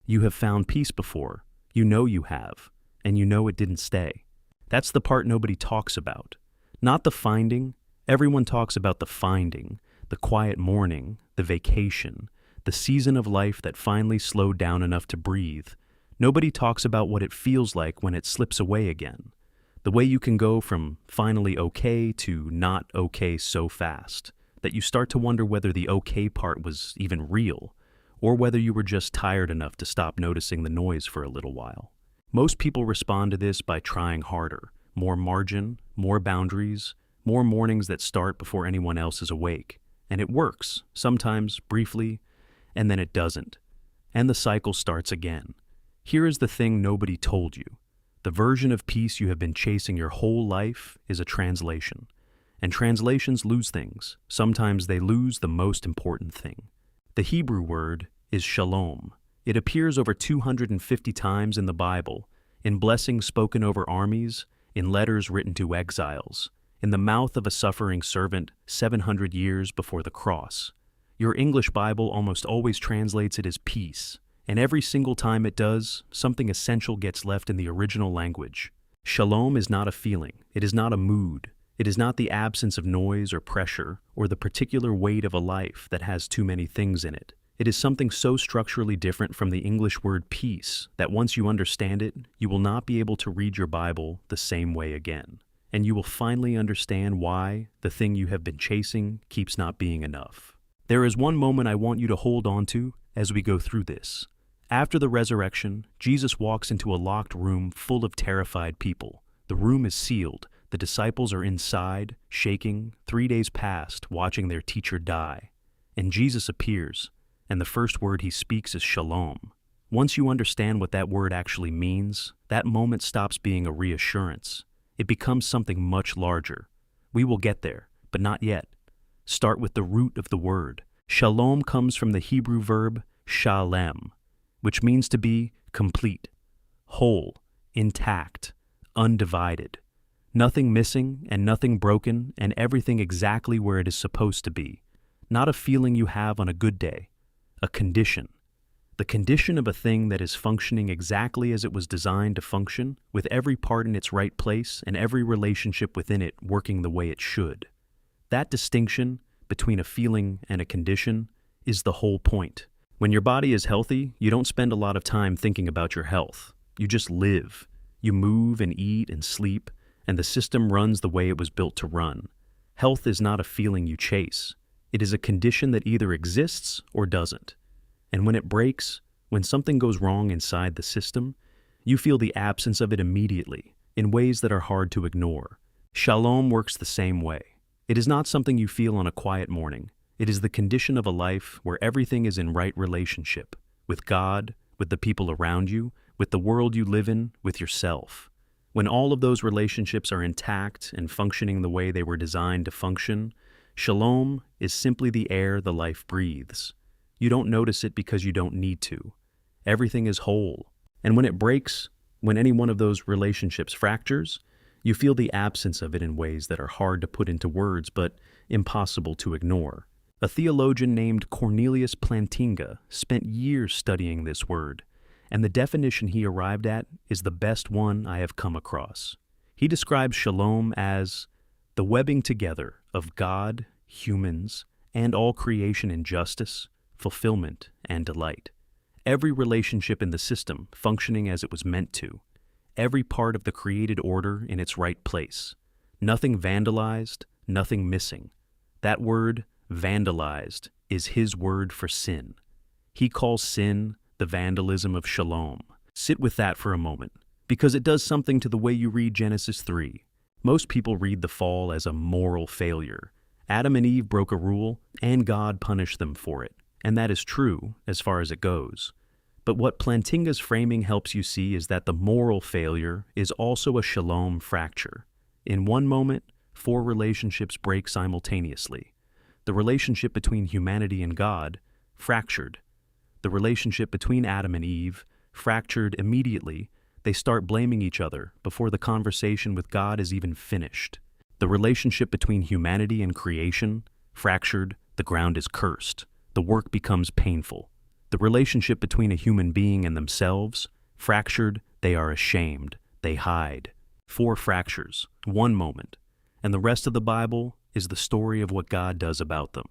You have found peace before. You know you have, and you know it didn't stay. That's the part nobody talks about. Not the finding. Everyone talks about the finding, the quiet morning, the vacation, the season of life that finally slowed down enough to breathe. Nobody talks about what it feels like when it slips away again. The way you can go from finally okay to not okay so fast that you start to wonder whether the okay part was even real, or whether you were just tired enough to stop noticing the noise for a little while. Most people respond to this by trying harder, more margin, more boundaries, more mornings that start before anyone else is awake. And it works, sometimes briefly, and then it doesn't. And the cycle starts again. Here is the thing nobody told you. The version of peace you have been chasing your whole life is a translation. And translations lose things. Sometimes they lose the most important thing. The Hebrew word is shalom. It appears over 250 times in the Bible, in blessings spoken over armies, in letters written to exiles, in the mouth of a suffering servant 700 years before the cross. Your English Bible almost always translates it as peace, and every single time it does, something essential gets left in the original language. Shalom is not a feeling. It is not a mood. It is not the absence of noise or pressure or the particular weight of a life that has too many things in it. It is something so structurally different from the English word peace that once you understand it, you will not be able to read your Bible the same way again. And you will finally understand why the thing you have been chasing keeps not being enough. There is one moment I want you to hold on to as we go through this. After the resurrection, Jesus walks into a locked room full of terrified people. The room is sealed. The disciples are inside, shaking, 3 days past, watching their teacher die. And Jesus appears, and the first word he speaks is shalom. Once you understand what that word actually means, that moment stops being a reassurance. It becomes something much larger. We will get there, but not yet. Start with the root of the word. Shalom comes from the Hebrew verb shalem, which means to be complete, whole, intact, undivided. Nothing missing and nothing broken and everything exactly where it is supposed to be. Not a feeling you have on a good day, a condition. The condition of a thing that is functioning exactly as it was designed to function, with every part in its right place and every relationship within it working the way it should. That distinction between a feeling and a condition is the whole point. When your body is healthy, you don't spend a lot of time thinking about your health. You just live. You move and eat and sleep, and the system runs the way it was built to run. Health is not a feeling you chase. It is a condition that either exists or doesn't. And when it breaks, when something goes wrong inside the system, you feel the absence of it immediately, in ways that are hard to ignore. Shalom works the same way. It is not something you feel on a quiet morning. It is the condition of a life where everything is in right relationship, with God, with the people around you, with the world you live in, with yourself. When all of those relationships are intact and functioning the way they were designed to function, shalom is simply the air the life breathes. You don't notice it because you don't need to. Everything is whole. And when it breaks, when any one of those relationships fractures, you feel the absence of it in ways that are hard to put into words but impossible to ignore. A theologian named Cornelius Plantinga spent years studying this word, and the definition he arrived at is the best one I have come across. He describes shalom as the webbing together of God, humans, and all creation in justice, fulfillment, and delight. Every relationship in the system functioning as it was meant to. Every part of the created order in its right place. Nothing vandalized, nothing missing. That word, vandalized, is his word for sin. He calls sin the vandalism of shalom. Sit with that for a moment, because it does something to the way you read Genesis 3. Most people read the fall as a moral failure. Adam and Eve broke a rule, and God punished them for it. And that is true, as far as it goes. But what Plantinga's framing helps you see is that the moral failure is also a shalom fracture. In one moment, 4 relationships break simultaneously. The relationship between humanity and God, fractured. The relationship between Adam and Eve, fractured immediately. They start blaming each other before the conversation with God is even finished. The relationship between humanity and creation, fractured. The ground is cursed. The work becomes painful. The relationship between a human being and themselves, fractured, they are ashamed, they hide. 4 fractures, 1 moment, and the rest of the Bible is the story of what God does about them.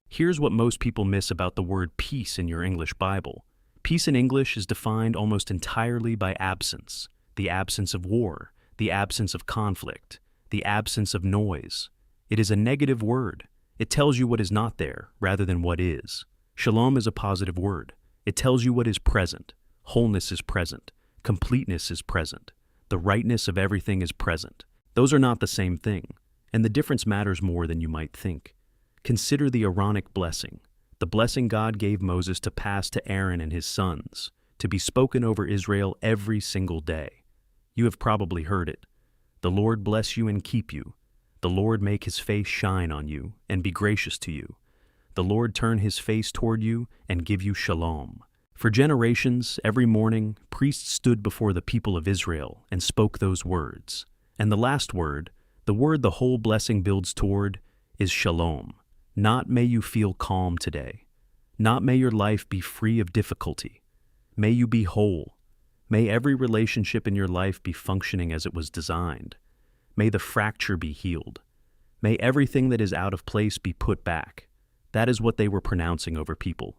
Here's what most people miss about the word peace in your English Bible. Peace in English is defined almost entirely by absence, the absence of war, the absence of conflict, the absence of noise. It is a negative word. It tells you what is not there rather than what is. Shalom is a positive word. It tells you what is present. Wholeness is present. Completeness is present. The rightness of everything is present. Those are not the same thing, and the difference matters more than you might think. Consider the Aaronic blessing, the blessing God gave Moses to pass to Aaron and his sons, to be spoken over Israel every single day. You have probably heard it. The Lord bless you and keep you. The Lord make his face shine on you and be gracious to you. The Lord turn his face toward you and give you shalom. For generations, every morning, priests stood before the people of Israel and spoke those words. And the last word, the word the whole blessing builds toward, is shalom. Not may you feel calm today. Not may your life be free of difficulty. May you be whole. May every relationship in your life be functioning as it was designed. May the fracture be healed. May everything that is out of place be put back. That is what they were pronouncing over people,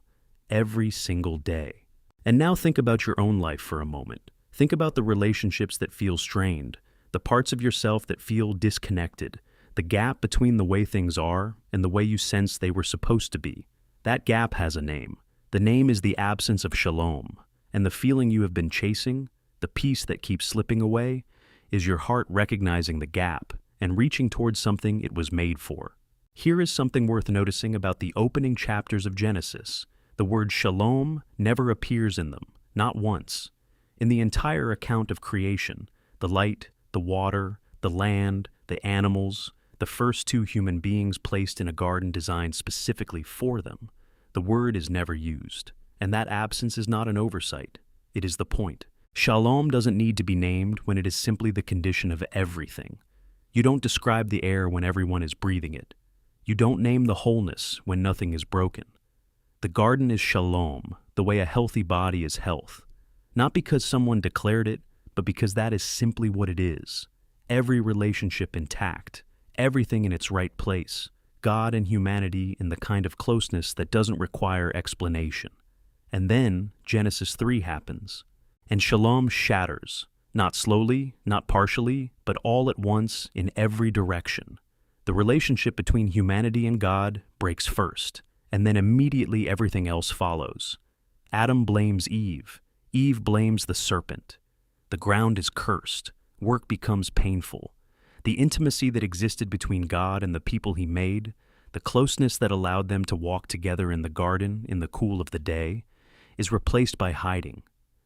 every single day. And now think about your own life for a moment. Think about the relationships that feel strained, the parts of yourself that feel disconnected, the gap between the way things are and the way you sense they were supposed to be. That gap has a name. The name is the absence of shalom, and the feeling you have been chasing, the peace that keeps slipping away, is your heart recognizing the gap and reaching towards something it was made for. Here is something worth noticing about the opening chapters of Genesis. The word shalom never appears in them, not once. In the entire account of creation, the light, the water, the land, the animals, the first 2 human beings placed in a garden designed specifically for them, the word is never used. And that absence is not an oversight. It is the point. Shalom doesn't need to be named when it is simply the condition of everything. You don't describe the air when everyone is breathing it. You don't name the wholeness when nothing is broken. The garden is shalom, the way a healthy body is health. Not because someone declared it, but because that is simply what it is. Every relationship intact, everything in its right place, God and humanity in the kind of closeness that doesn't require explanation. And then Genesis 3 happens, and shalom shatters, not slowly, not partially, but all at once in every direction. The relationship between humanity and God breaks first, and then immediately everything else follows. Adam blames Eve. Eve blames the serpent. The ground is cursed. Work becomes painful. The intimacy that existed between God and the people he made, the closeness that allowed them to walk together in the garden in the cool of the day, is replaced by hiding,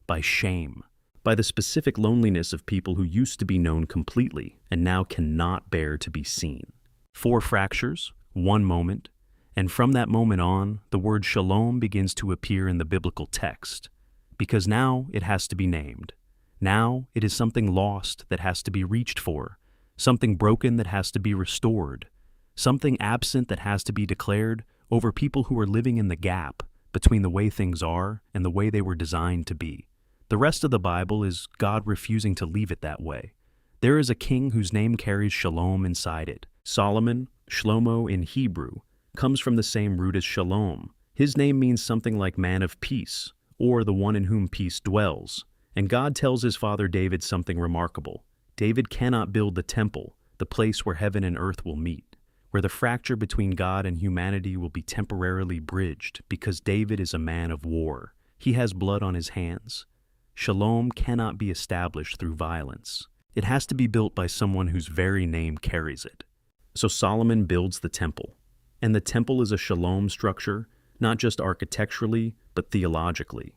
by shame, by the specific loneliness of people who used to be known completely and now cannot bear to be seen. 4 fractures, 1 moment, and from that moment on, the word shalom begins to appear in the biblical text, because now it has to be named. Now it is something lost that has to be reached for, something broken that has to be restored, something absent that has to be declared over people who are living in the gap between the way things are and the way they were designed to be. The rest of the Bible is God refusing to leave it that way. There is a king whose name carries shalom inside it. Solomon, Shlomo in Hebrew, comes from the same root as shalom. His name means something like man of peace, or the one in whom peace dwells. And God tells his father David something remarkable. David cannot build the temple, the place where heaven and earth will meet, where the fracture between God and humanity will be temporarily bridged, because David is a man of war. He has blood on his hands. Shalom cannot be established through violence. It has to be built by someone whose very name carries it. So Solomon builds the temple. And the temple is a shalom structure, not just architecturally, but theologically.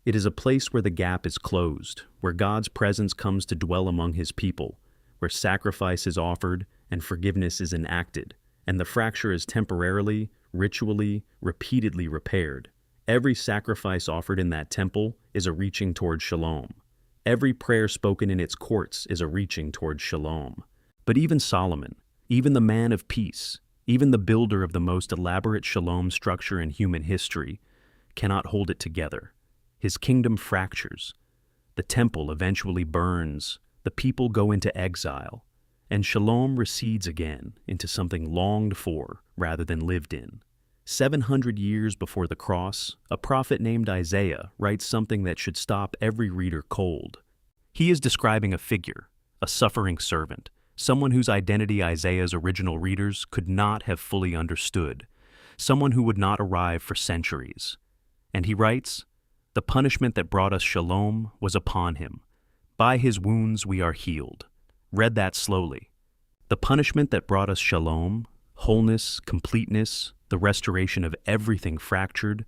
It is a place where the gap is closed, where God's presence comes to dwell among his people, where sacrifice is offered and forgiveness is enacted, and the fracture is temporarily, ritually, repeatedly repaired. Every sacrifice offered in that temple is a reaching toward shalom. Every prayer spoken in its courts is a reaching toward shalom. But even Solomon, even the man of peace, even the builder of the most elaborate shalom structure in human history, cannot hold it together. His kingdom fractures. The temple eventually burns. The people go into exile. And Shalom recedes again into something longed for rather than lived in. 700 years before the cross, a prophet named Isaiah writes something that should stop every reader cold. He is describing a figure, a suffering servant, someone whose identity Isaiah's original readers could not have fully understood, someone who would not arrive for centuries. And he writes, "The punishment that brought us shalom was upon him. By his wounds we are healed." Read that slowly. The punishment that brought us shalom, wholeness, completeness, the restoration of everything fractured,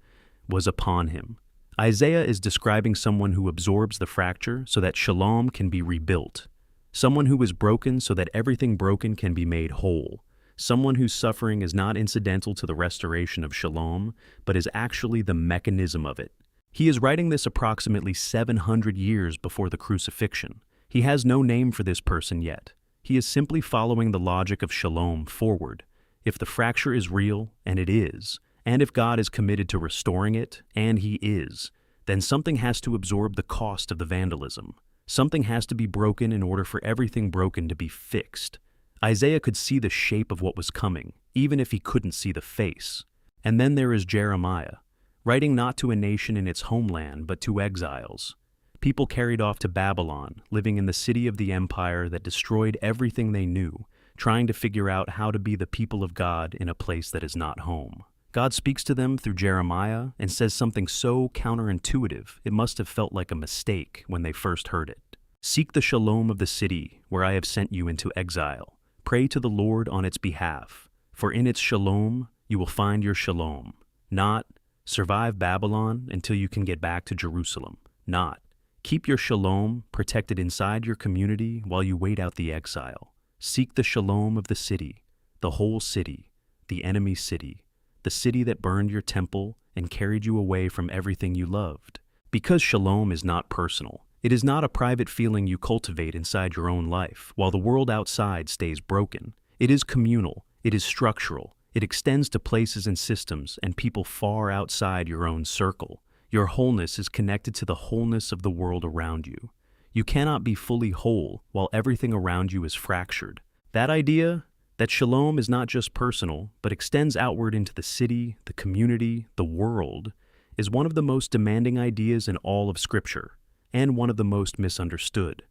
was upon him. Isaiah is describing someone who absorbs the fracture so that shalom can be rebuilt. Someone who is broken so that everything broken can be made whole. Someone whose suffering is not incidental to the restoration of shalom, but is actually the mechanism of it. He is writing this approximately 700 years before the crucifixion. He has no name for this person yet. He is simply following the logic of shalom forward. If the fracture is real, and it is, and if God is committed to restoring it, and He is, then something has to absorb the cost of the vandalism. Something has to be broken in order for everything broken to be fixed. Isaiah could see the shape of what was coming, even if he couldn't see the face. And then there is Jeremiah, writing not to a nation in its homeland, but to exiles. People carried off to Babylon, living in the city of the empire that destroyed everything they knew, trying to figure out how to be the people of God in a place that is not home. God speaks to them through Jeremiah and says something so counterintuitive it must have felt like a mistake when they first heard it. "Seek the shalom of the city where I have sent you into exile. Pray to the Lord on its behalf, for in its shalom you will find your shalom." Not, "Survive Babylon until you can get back to Jerusalem." Not, "Keep your shalom protected inside your community while you wait out the exile." Seek the shalom of the city, the whole city, the enemy city, the city that burned your temple and carried you away from everything you loved. Because shalom is not personal, it is not a private feeling you cultivate inside your own life while the world outside stays broken. It is communal, it is structural, it extends to places and systems and people far outside your own circle. Your wholeness is connected to the wholeness of the world around you. You cannot be fully whole while everything around you is fractured. That idea, that shalom is not just personal, but extends outward into the city, the community, the world, is one of the most demanding ideas in all of Scripture, and one of the most misunderstood.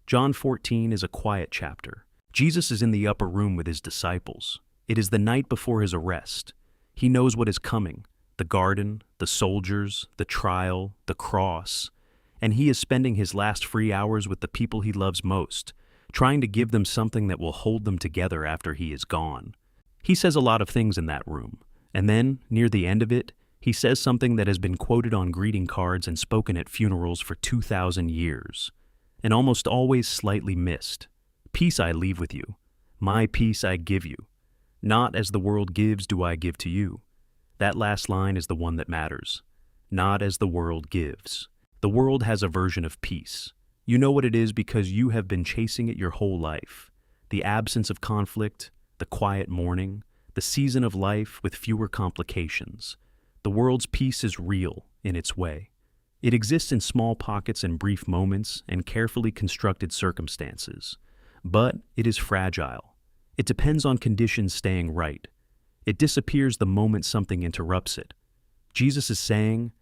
John 14 is a quiet chapter. Jesus is in the upper room with his disciples. It is the night before his arrest. He knows what is coming: the garden, the soldiers, the trial, the cross. And he is spending his last free hours with the people he loves most, trying to give them something that will hold them together after he is gone. He says a lot of things in that room, and then, near the end of it, he says something that has been quoted on greeting cards and spoken at funerals for 2,000 years, and almost always slightly missed. "Peace I leave with you. My peace I give you. Not as the world gives do I give to you." That last line is the one that matters. Not as the world gives. The world has a version of peace. You know what it is because you have been chasing it your whole life. The absence of conflict, the quiet morning, the season of life with fewer complications. The world's peace is real in its way. It exists in small pockets and brief moments and carefully constructed circumstances. But it is fragile. It depends on conditions staying right. It disappears the moment something interrupts it. Jesus is saying,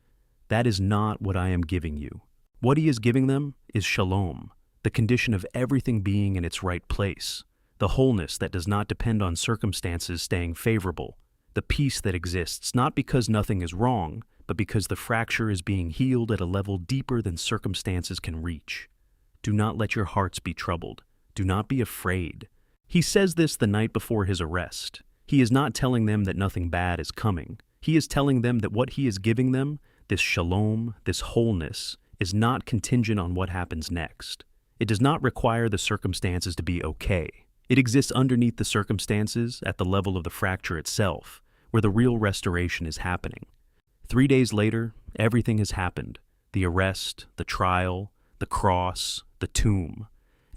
that is not what I am giving you. What he is giving them is shalom, the condition of everything being in its right place, the wholeness that does not depend on circumstances staying favorable, the peace that exists not because nothing is wrong, but because the fracture is being healed at a level deeper than circumstances can reach. Do not let your hearts be troubled. Do not be afraid. He says this the night before his arrest. He is not telling them that nothing bad is coming. He is telling them that what he is giving them, this shalom, this wholeness, is not contingent on what happens next. It does not require the circumstances to be okay. It exists underneath the circumstances at the level of the fracture itself, where the real restoration is happening. 3 days later, everything has happened. The arrest, the trial, the cross, the tomb.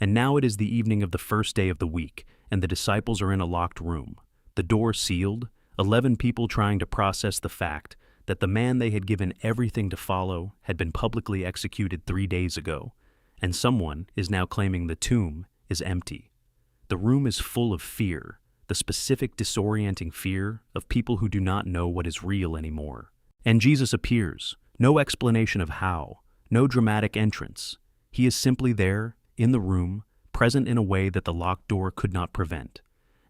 And now it is the evening of the first day of the week, and the disciples are in a locked room. The door sealed, 11 people trying to process the fact that the man they had given everything to follow had been publicly executed 3 days ago, and someone is now claiming the tomb is empty. The room is full of fear, the specific disorienting fear of people who do not know what is real anymore. And Jesus appears, no explanation of how, no dramatic entrance. He is simply there, in the room, present in a way that the locked door could not prevent.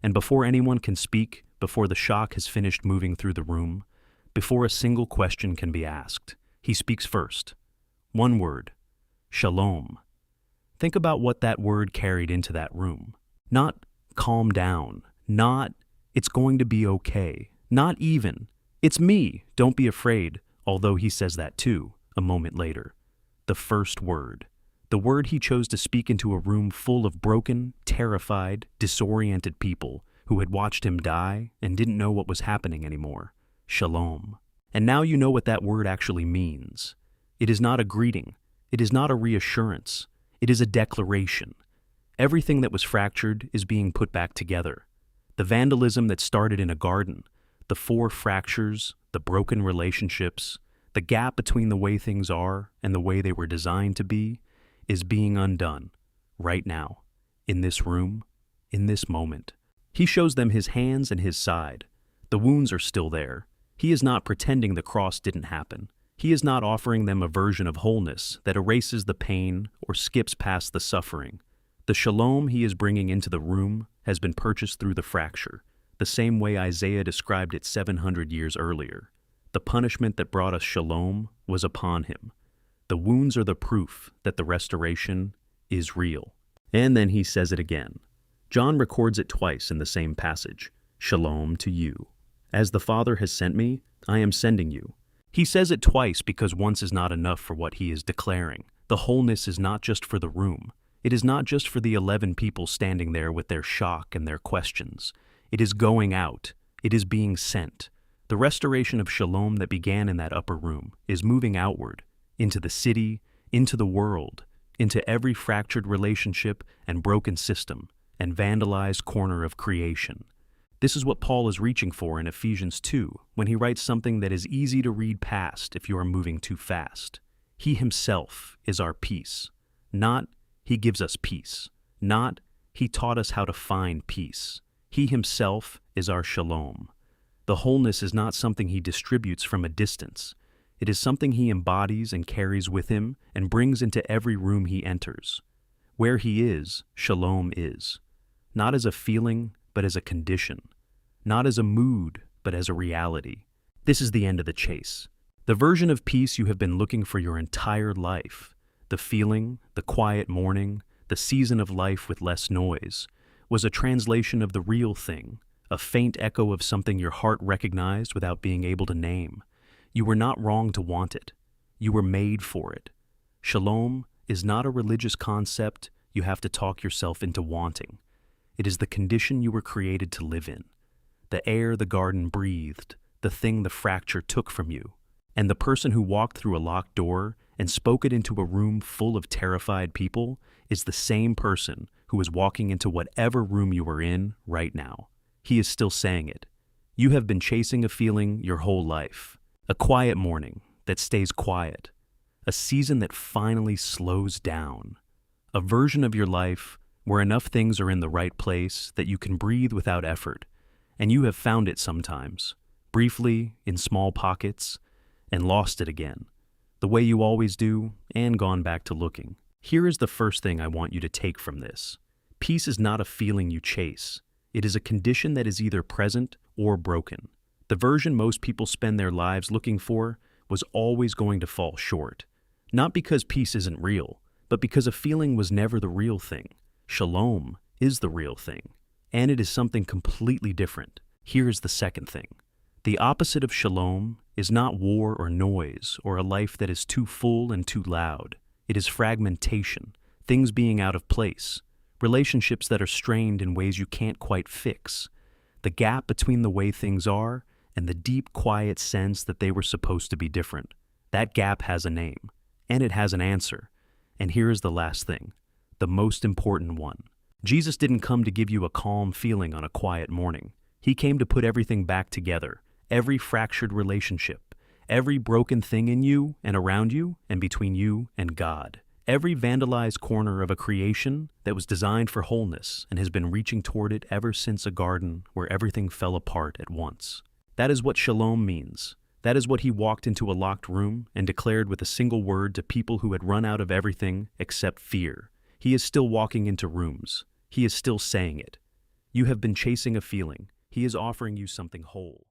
And before anyone can speak, before the shock has finished moving through the room, before a single question can be asked, he speaks first. One word: Shalom. Think about what that word carried into that room. Not calm down, not it's going to be okay, not even it's me, don't be afraid, although he says that too, a moment later. The first word. The word he chose to speak into a room full of broken, terrified, disoriented people who had watched him die and didn't know what was happening anymore. Shalom. And now you know what that word actually means. It is not a greeting. It is not a reassurance. It is a declaration. Everything that was fractured is being put back together. The vandalism that started in a garden, the 4 fractures, the broken relationships, the gap between the way things are and the way they were designed to be, is being undone, right now, in this room, in this moment. He shows them his hands and his side. The wounds are still there. He is not pretending the cross didn't happen. He is not offering them a version of wholeness that erases the pain or skips past the suffering. The shalom he is bringing into the room has been purchased through the fracture, the same way Isaiah described it 700 years earlier. The punishment that brought us shalom was upon him. The wounds are the proof that the restoration is real. And then he says it again. John records it twice in the same passage. Shalom to you. As the Father has sent me, I am sending you. He says it twice because once is not enough for what he is declaring. The wholeness is not just for the room. It is not just for the 11 people standing there with their shock and their questions. It is going out. It is being sent. The restoration of shalom that began in that upper room is moving outward, into the city, into the world, into every fractured relationship and broken system and vandalized corner of creation. This is what Paul is reaching for in Ephesians 2 when he writes something that is easy to read past if you are moving too fast. He himself is our peace. Not, he gives us peace. Not, he taught us how to find peace. He himself is our shalom. The wholeness is not something he distributes from a distance. It is something he embodies and carries with him and brings into every room he enters. Where he is, shalom is. Not as a feeling, but as a condition. Not as a mood, but as a reality. This is the end of the chase. The version of peace you have been looking for your entire life, the feeling, the quiet morning, the season of life with less noise, was a translation of the real thing, a faint echo of something your heart recognized without being able to name. You were not wrong to want it. You were made for it. Shalom is not a religious concept you have to talk yourself into wanting. It is the condition you were created to live in. The air the garden breathed, the thing the fracture took from you. And the person who walked through a locked door and spoke it into a room full of terrified people is the same person who is walking into whatever room you are in right now. He is still saying it. You have been chasing a feeling your whole life. A quiet morning that stays quiet. A season that finally slows down. A version of your life where enough things are in the right place that you can breathe without effort. And you have found it sometimes, briefly, in small pockets, and lost it again, the way you always do, and gone back to looking. Here is the first thing I want you to take from this. Peace is not a feeling you chase. It is a condition that is either present or broken. The version most people spend their lives looking for was always going to fall short. Not because peace isn't real, but because a feeling was never the real thing. Shalom is the real thing, and it is something completely different. Here is the second thing. The opposite of shalom is not war or noise or a life that is too full and too loud. It is fragmentation, things being out of place, relationships that are strained in ways you can't quite fix, the gap between the way things are and the deep, quiet sense that they were supposed to be different. That gap has a name, and it has an answer. And here is the last thing, the most important one. Jesus didn't come to give you a calm feeling on a quiet morning. He came to put everything back together, every fractured relationship, Every broken thing in you and around you and between you and God. Every vandalized corner of a creation that was designed for wholeness and has been reaching toward it ever since a garden where everything fell apart at once. That is what shalom means. That is what he walked into a locked room and declared with a single word to people who had run out of everything except fear. He is still walking into rooms. He is still saying it. You have been chasing a feeling. He is offering you something whole.